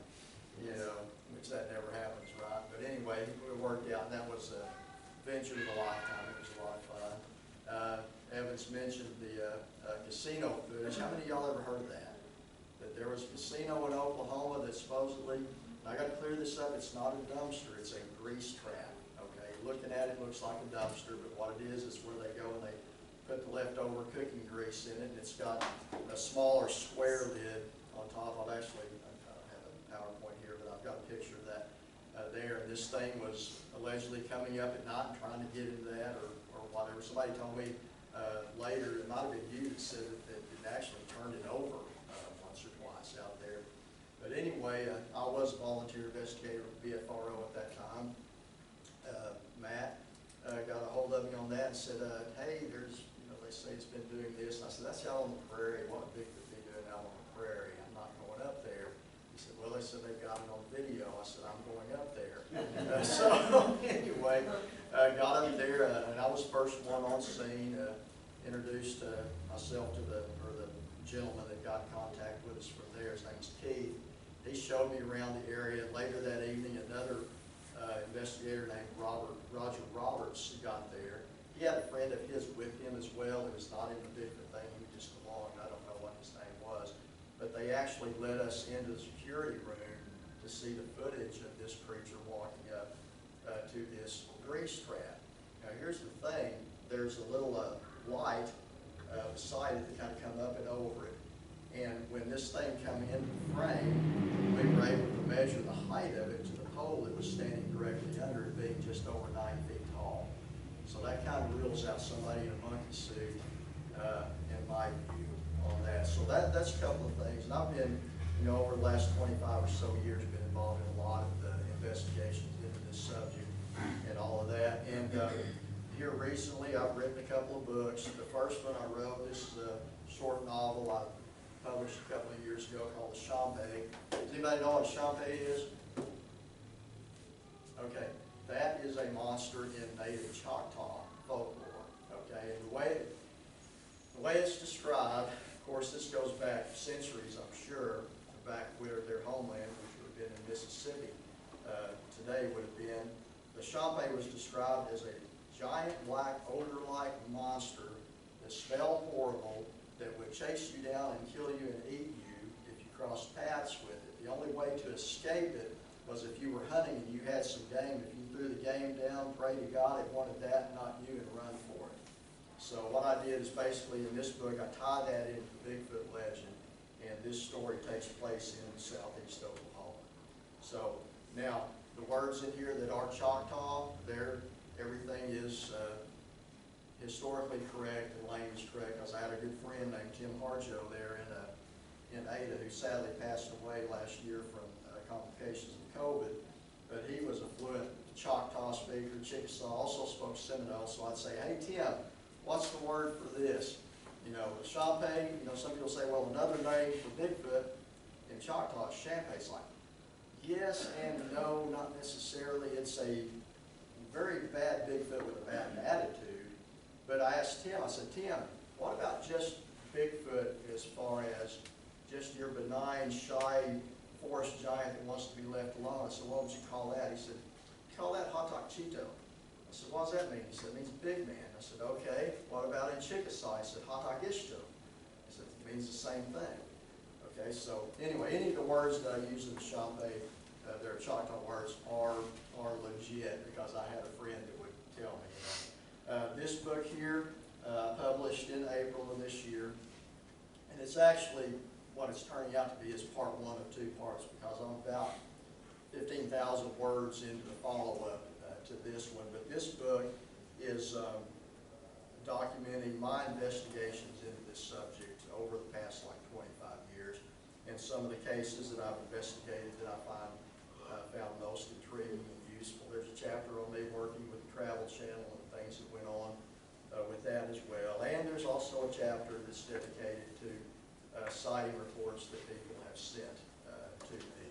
Speaker 6: you know, which that never happens, right? But anyway, it worked out, and that was a venture of a lifetime. It was a lot of fun. Evans mentioned the casino footage. How many of y'all ever heard of that? That there was a casino in Oklahoma that supposedly, and I got to clear this up, it's not a dumpster, it's a grease trap. Okay, looking at it looks like a dumpster, but what it is where they go and they put the leftover cooking grease in it, and it's got a smaller square lid on top. I don't have a PowerPoint here, but I've got a picture of that there. And this thing was allegedly coming up at night and trying to get into that or whatever. Somebody told me later, it might have been you that said that it actually turned it over once or twice out there. But anyway, I was a volunteer investigator with BFRO at that time. Matt got a hold of me on that and said, hey, there's, they say it's been doing this. And I said, that's out on the prairie. What would Bigfoot be doing out on the prairie? I'm not going up there. He said, well, they said they've got it on video. I said, I'm going up there. So anyway, got up there, and I was the first one on scene. introduced myself to the gentleman that got in contact with us from there. His name's Keith. He showed me around the area. Later that evening, another investigator named Roger Roberts got there. He had a friend of his with him as well. It was not in the Bigfoot thing. He was just along. I don't know what his name was. But they actually led us into the security room to see the footage of this creature walking up to this grease trap. Now here's the thing. There's a little light beside it that kind of come up and over it. And when this thing come into the frame, we were able to measure the height of it to the pole that was standing directly under it, being just over 9 feet tall. So that kind of rules out somebody in a monkey suit, in my view, on that. So that's a couple of things. And I've been, over the last 25 or so years, been involved in a lot of the investigations into this subject and all of that. And here recently, I've written a couple of books. The first one I wrote, this is a short novel I published a couple of years ago called The Champay. Does anybody know what a Champay is? Okay, that is a monster in native Choctaw folklore. Okay, and the way it's described, of course, this goes back centuries, I'm sure, back where their homeland, which would have been in Mississippi, today would have been. The Champay was described as a giant black odor-like monster that smelled horrible, that would chase you down and kill you and eat you if you crossed paths with it. The only way to escape it was if you were hunting and you had some game. If you threw the game down, pray to God it wanted that, not you, and run for it. So what I did is basically in this book, I tied that into the Bigfoot legend, and this story takes place in southeast Oklahoma. So now, the words in here that are Choctaw, everything is historically correct and language correct, because I had a good friend named Tim Harjo there in Ada, who sadly passed away last year from complications of COVID, but he was a fluent Choctaw speaker, Chickasaw, also spoke Seminole, so I'd say, hey Tim, what's the word for this? The Champay, some people say, well, another name for Bigfoot in Choctaw is Champay. It's like, yes and no, not necessarily. It's a very bad Bigfoot with a bad attitude. But I asked Tim, I said, Tim, what about just Bigfoot as far as just your benign, shy forest giant that wants to be left alone? I said, what would you call that? He said, call that Hatak Chito. I said, what does that mean? He said, it means big man. I said, okay, what about in Chickasaw? He said, Hatak Ishto. I said, it means the same thing. Okay, so anyway, any of the words that I use in the Champay, their Choctaw words, are legit, because I had a friend that would tell me. This book here, published in April of this year, and it's actually, what it's turning out to be is part one of 2 parts, because I'm about 15,000 words into the follow-up to this one. But this book is documenting my investigations into this subject over the past 25 years, and some of the cases that I've investigated that I found most intriguing and useful. There's a chapter on me working with the Travel Channel and the things that went on with that as well. And there's also a chapter that's dedicated to sighting reports that people have sent to me.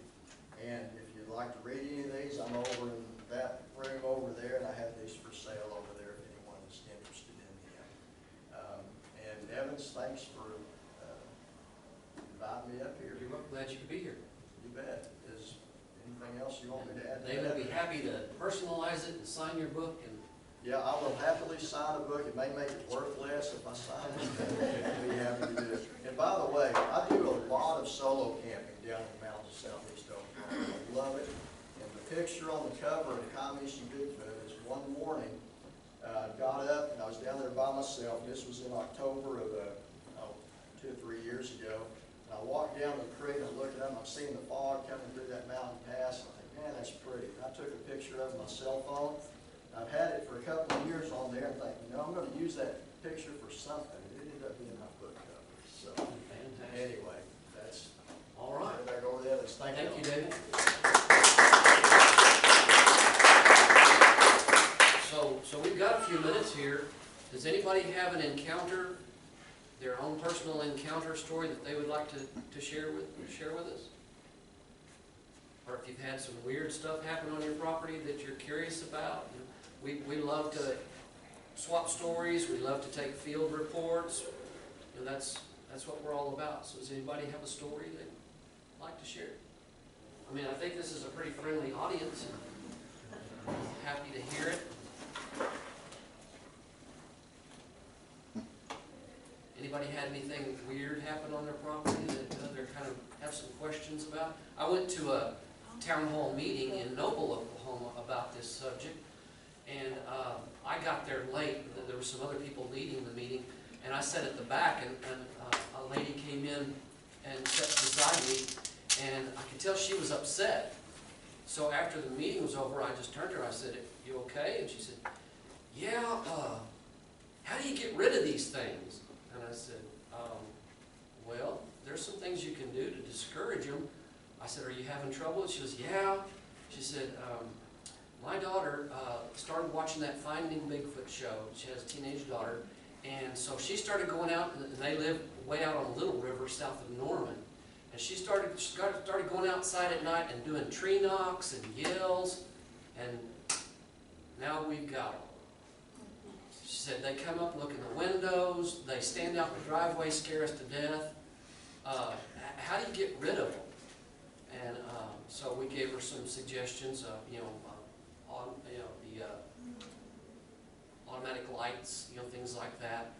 Speaker 6: And if you'd like to read any of these, I'm over in that room over there, and I have these for sale over there if anyone is interested in them. And Evans, thanks for inviting me up here.
Speaker 1: You're welcome. Glad you could be here.
Speaker 6: You bet. Is anything else you want me to add to
Speaker 1: They
Speaker 6: that?
Speaker 1: will be happy to personalize it and sign your book. And
Speaker 6: Yeah, I will happily sign a book. It may make it worth less if I sign it. I'll be happy to do it. And by the way, I do a lot of solo camping down in the mountains of southeast Oklahoma. I love it. And the picture on the cover of Comish Bigfoot is one morning, I got up and I was down there by myself. This was in October of 2 or 3 years ago. And I walked down the creek and I'm looking up and I'm seeing the fog coming through that mountain pass. And I think, man, that's pretty. And I took a picture of my cell phone. I've had it for a couple of years on there and think, I'm going to use that picture for something. It ended up being my book cover. So
Speaker 1: fantastic.
Speaker 6: anyway, that's
Speaker 1: All right.
Speaker 6: Back over the others. Thank you.
Speaker 1: Thank you, David. So we've got a few minutes here. Does anybody have an encounter, their own personal encounter story that they would like to share with us? Or if you've had some weird stuff happen on your property that you're curious about? We love to swap stories, we love to take field reports. You know, that's what we're all about. So does anybody have a story they'd like to share? I mean, I think this is a pretty friendly audience. Happy to hear it. Anybody had anything weird happen on their property that they're kind of have some questions about? I went to a town hall meeting in Noble, Oklahoma about this subject, and I got there late. There were some other people leading the meeting, and I sat at the back, and a lady came in and sat beside me, and I could tell she was upset. So after the meeting was over, I just turned to her, I said, "You okay?" And she said, "Yeah, how do you get rid of these things?" And I said, "Well, there's some things you can do to discourage them." I said, "Are you having trouble?" And she goes, "Yeah." She said, "My daughter started watching that Finding Bigfoot show." She has a teenage daughter. And so she started going out, and they live way out on Little River south of Norman. And she started going outside at night and doing tree knocks and yells. And now we've got them. She said they come up and look in the windows. They stand out in the driveway, scare us to death. How do you get rid of them? And so we gave her some suggestions of, the automatic lights, things like that.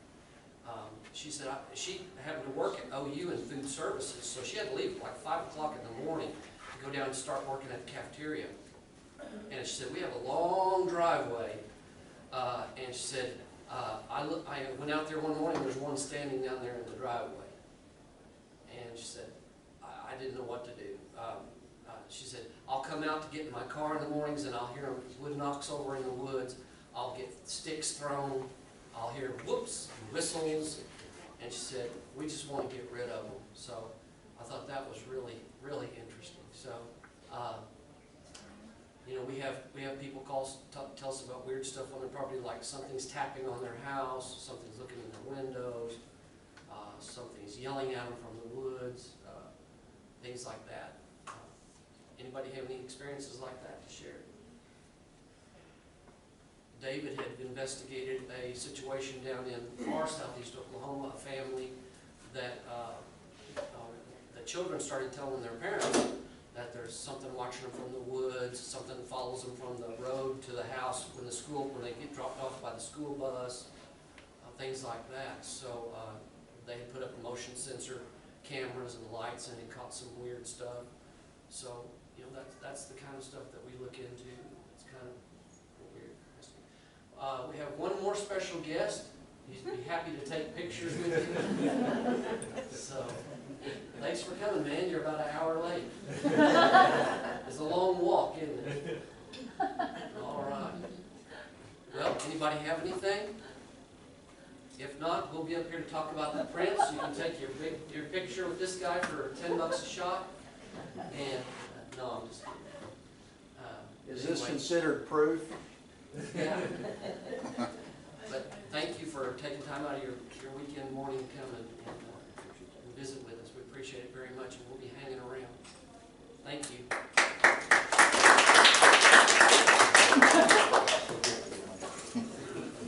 Speaker 1: She said she happened to work at OU in food services, so she had to leave at like 5 o'clock in the morning to go down and start working at the cafeteria. And she said, we have a long driveway. And she said, I went out there one morning, there's one standing down there in the driveway. And she said, I didn't know what to do. She said, I'll come out to get in my car in the mornings and I'll hear wood knocks over in the woods. I'll get sticks thrown. I'll hear whoops and whistles. And she said, we just want to get rid of them. So I thought that was really, really interesting. So, we have people tell us about weird stuff on their property, like something's tapping on their house, something's looking in their windows, something's yelling at them from the woods, things like that. Anybody have any experiences like that to share? David had investigated a situation down in far southeast Oklahoma, a family that the children started telling their parents that there's something watching them from the woods, something follows them from the road to the house when they get dropped off by the school bus, things like that. So they had put up motion sensor cameras and lights, and it caught some weird stuff. So that's the kind of stuff that we look into. It's kind of weird. We have one more special guest. He's be happy to take pictures with you. So, thanks for coming, man. You're about an hour late. It's a long walk, isn't it? All right. Well, anybody have anything? If not, we'll be up here to talk about the prints. You can take your picture with this guy for $10 a shot. And no, I'm just kidding.
Speaker 6: Is this considered proof?
Speaker 1: Yeah. But thank you for taking time out of your weekend morning to come and